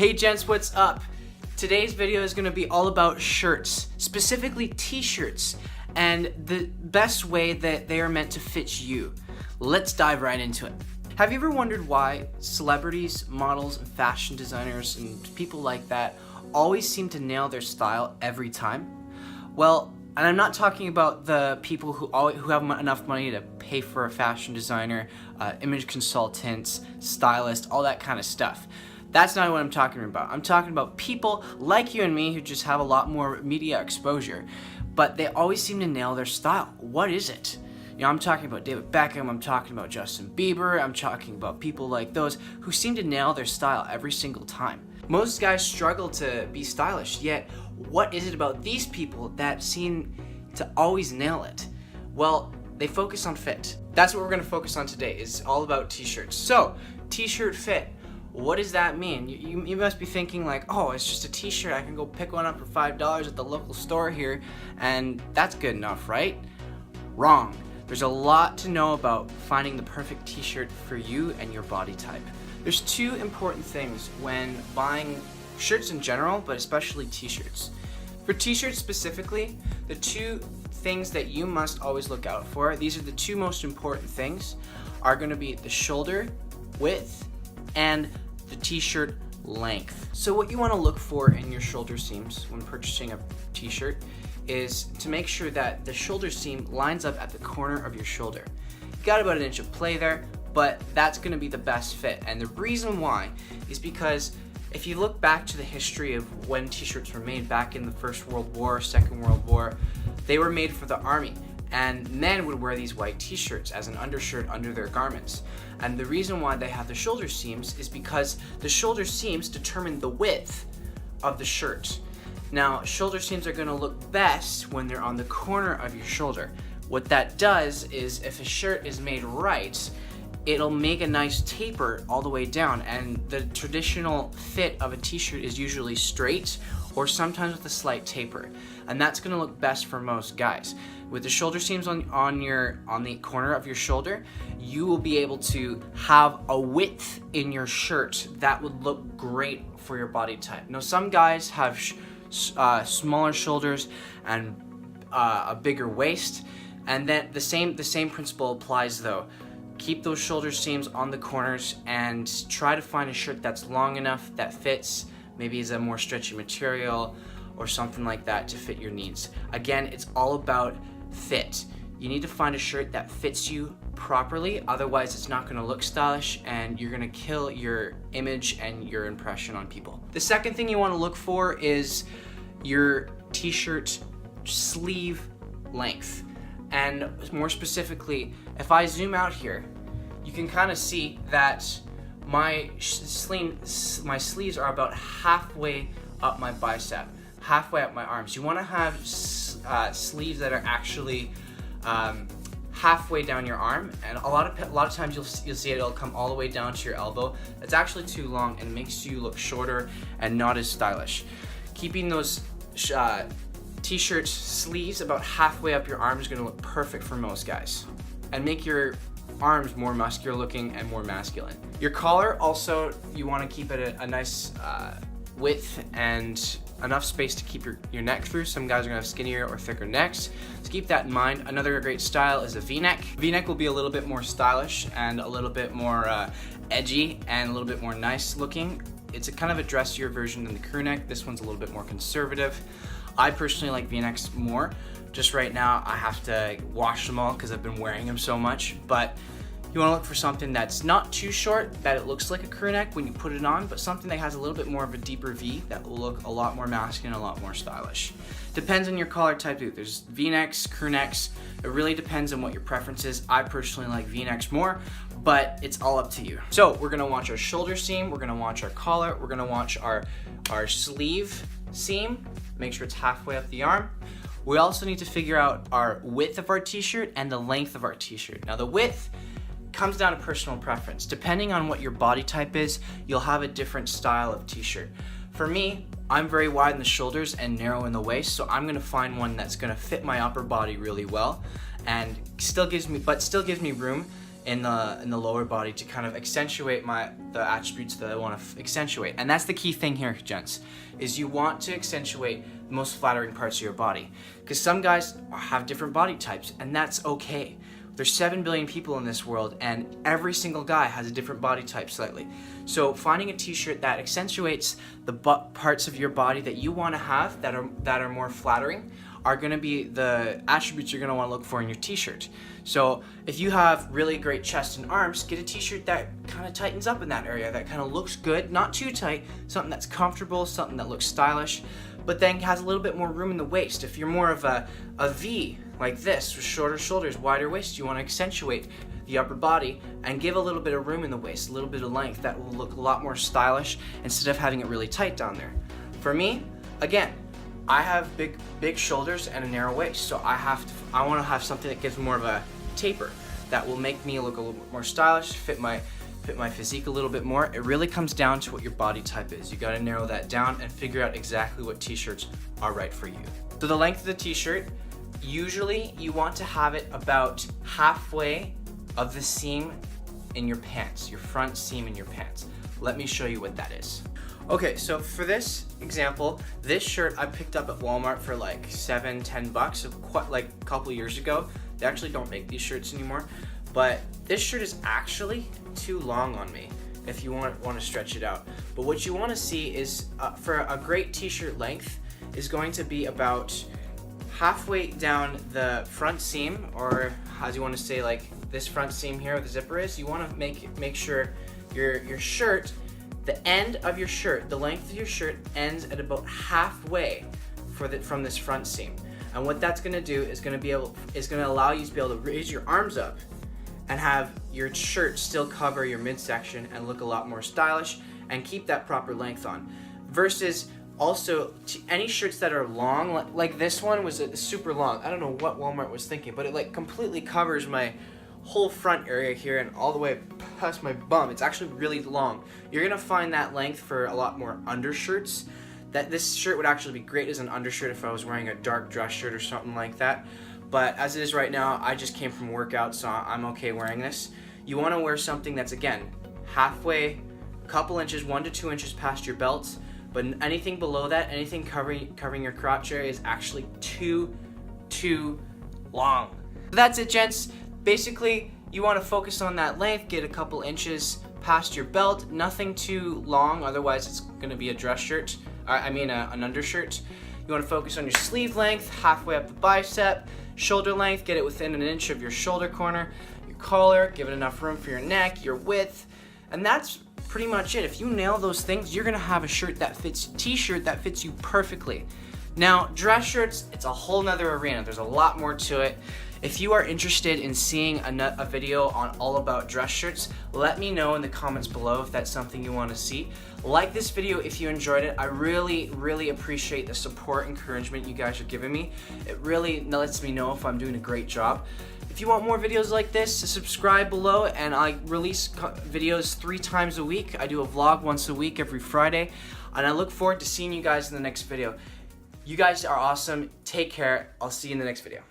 Hey gents, what's up? Today's video is going to be all about shirts, specifically t-shirts, and the best way that they are meant to fit you. Let's dive right into it. Have you ever wondered why celebrities, models, and fashion designers, and people like that always seem to nail their style every time? Well, and I'm not talking about the people who have enough money to pay for a fashion designer, image consultants, stylist, all that kind of stuff. That's not what I'm talking about. I'm talking about people like you and me who just have a lot more media exposure, but they always seem to nail their style. What is it? You know, I'm talking about David Beckham, I'm talking about Justin Bieber, I'm talking about people like those who seem to nail their style every single time. Most guys struggle to be stylish, yet what is it about these people that seem to always nail it? Well, they focus on fit. That's what we're gonna focus on today, is all about t-shirts. So, t-shirt fit. What does that mean? You must be thinking like, oh, it's just a t-shirt. I can go pick one up for $5 at the local store here, and that's good enough, right? Wrong. There's a lot to know about finding the perfect t-shirt for you and your body type. There's two important things when buying shirts in general, but especially t-shirts. For t-shirts specifically, the two things that you must always look out for, these are the two most important things, are going to be the shoulder width and the t-shirt length. So what you want to look for in your shoulder seams when purchasing a t-shirt is to make sure that the shoulder seam lines up at the corner of your shoulder. You got about an inch of play there, but that's going to be the best fit. And the reason why is because if you look back to the history of when t-shirts were made back in the First World War, Second World War, they were made for the army. And men would wear these white t-shirts as an undershirt under their garments. And the reason why they have the shoulder seams is because the shoulder seams determine the width of the shirt. Now, shoulder seams are gonna look best when they're on the corner of your shoulder. What that does is if a shirt is made right, it'll make a nice taper all the way down, and the traditional fit of a t-shirt is usually straight or sometimes with a slight taper, and that's going to look best for most guys. With the shoulder seams on the corner of your shoulder, you will be able to have a width in your shirt that would look great for your body type. Now, some guys have smaller shoulders and a bigger waist, and then the same principle applies though. Keep those shoulder seams on the corners and try to find a shirt that's long enough that fits, maybe is a more stretchy material or something like that to fit your needs. Again, it's all about fit. You need to find a shirt that fits you properly, otherwise it's not going to look stylish and you're going to kill your image and your impression on people. The second thing you want to look for is your t-shirt sleeve length. And more specifically, if I zoom out here, you can kind of see that my sleeves are about halfway up my bicep, halfway up my arms. You want to have sleeves that are actually halfway down your arm, and a lot of times you'll see it'll come all the way down to your elbow. That's actually too long and makes you look shorter and not as stylish. Keeping those t-shirt sleeves about halfway up your arm is going to look perfect for most guys and make your arms more muscular looking and more masculine. Your collar also, you want to keep it a nice width and enough space to keep your neck through. Some guys are going to have skinnier or thicker necks, so keep that in mind. Another great style is a v-neck. V-neck will be a little bit more stylish and a little bit more edgy and a little bit more nice looking. It's a kind of a dressier version than the crew neck. This one's a little bit more conservative. I personally like v-necks more. Just right now, I have to wash them all because I've been wearing them so much, but you want to look for something that's not too short, that it looks like a crew neck when you put it on, but something that has a little bit more of a deeper V that will look a lot more masculine, a lot more stylish. Depends on your collar type too. There's v-necks, crew necks. It really depends on what your preference is. I personally like v-necks more, but it's all up to you. So we're gonna watch our shoulder seam, we're gonna watch our collar, we're gonna watch our sleeve seam, make sure it's halfway up the arm. We also need to figure out our width of our t-shirt and the length of our t-shirt. Now the width comes down to personal preference. Depending on what your body type is, you'll have a different style of t-shirt. For me, I'm very wide in the shoulders and narrow in the waist, so I'm gonna find one that's gonna fit my upper body really well and still gives me room in the lower body to kind of accentuate the attributes that I want to accentuate. And that's the key thing here, gents, is you want to accentuate the most flattering parts of your body. Because some guys have different body types, and that's okay. There's 7 billion people in this world, and every single guy has a different body type slightly. So finding a t-shirt that accentuates the parts of your body that you want to have that are more flattering are going to be the attributes you're going to want to look for in your t-shirt. So if you have really great chest and arms, get a t-shirt that kind of tightens up in that area, that kind of looks good, not too tight, something that's comfortable, something that looks stylish, but then has a little bit more room in the waist. If you're more of a V, like this, with shorter shoulders, wider waist, you want to accentuate the upper body and give a little bit of room in the waist, a little bit of length. That will look a lot more stylish instead of having it really tight down there. For me, again, I have big shoulders and a narrow waist, so I want to have something that gives more of a taper that will make me look a little bit more stylish, fit my physique a little bit more. It really comes down to what your body type is. You got to narrow that down and figure out exactly what t-shirts are right for you. So the length of the t-shirt, usually you want to have it about halfway of the seam in your pants, your front seam in your pants. Let me show you what that is. Okay, so for this example, this shirt I picked up at Walmart for like $7-10, so quite like a couple years ago. They actually don't make these shirts anymore, but this shirt is actually too long on me if you want to stretch it out. But what you want to see is for a great t-shirt length is going to be about halfway down the front seam, or as you want to say, like this front seam here where the zipper is. You want to make sure your shirt, the end of your shirt, the length of your shirt ends at about halfway from this front seam. And what that's going to do is going to allow you to be able to raise your arms up and have your shirt still cover your midsection and look a lot more stylish and keep that proper length on. Versus also any shirts that are long, like this one was super long. I don't know what Walmart was thinking, but it like completely covers my whole front area here and all the way past my bum. It's actually really long. You're gonna find that length for a lot more undershirts. That this shirt would actually be great as an undershirt if I was wearing a dark dress shirt or something like that. But as it is right now, I just came from workout, so I'm okay wearing this. You wanna wear something that's, again, halfway, a couple inches, 1 to 2 inches past your belt, but anything below that, anything covering your crotch area is actually too long. That's it, gents. Basically, you want to focus on that length, get a couple inches past your belt, nothing too long, otherwise it's going to be a dress shirt, an undershirt. You want to focus on your sleeve length, halfway up the bicep, shoulder length, get it within 1 inch of your shoulder corner, your collar, give it enough room for your neck, your width, and that's pretty much it. If you nail those things, you're going to have a shirt that fits, t-shirt that fits you perfectly. Now, dress shirts, it's a whole nother arena. There's a lot more to it. If you are interested in seeing a video on all about dress shirts, let me know in the comments below if that's something you want to see. Like this video if you enjoyed it. I really appreciate the support and encouragement you guys are giving me. It really lets me know if I'm doing a great job. If you want more videos like this, subscribe below, and I release videos 3 times a week. I do a vlog once a week every Friday, and I look forward to seeing you guys in the next video. You guys are awesome. Take care. I'll see you in the next video.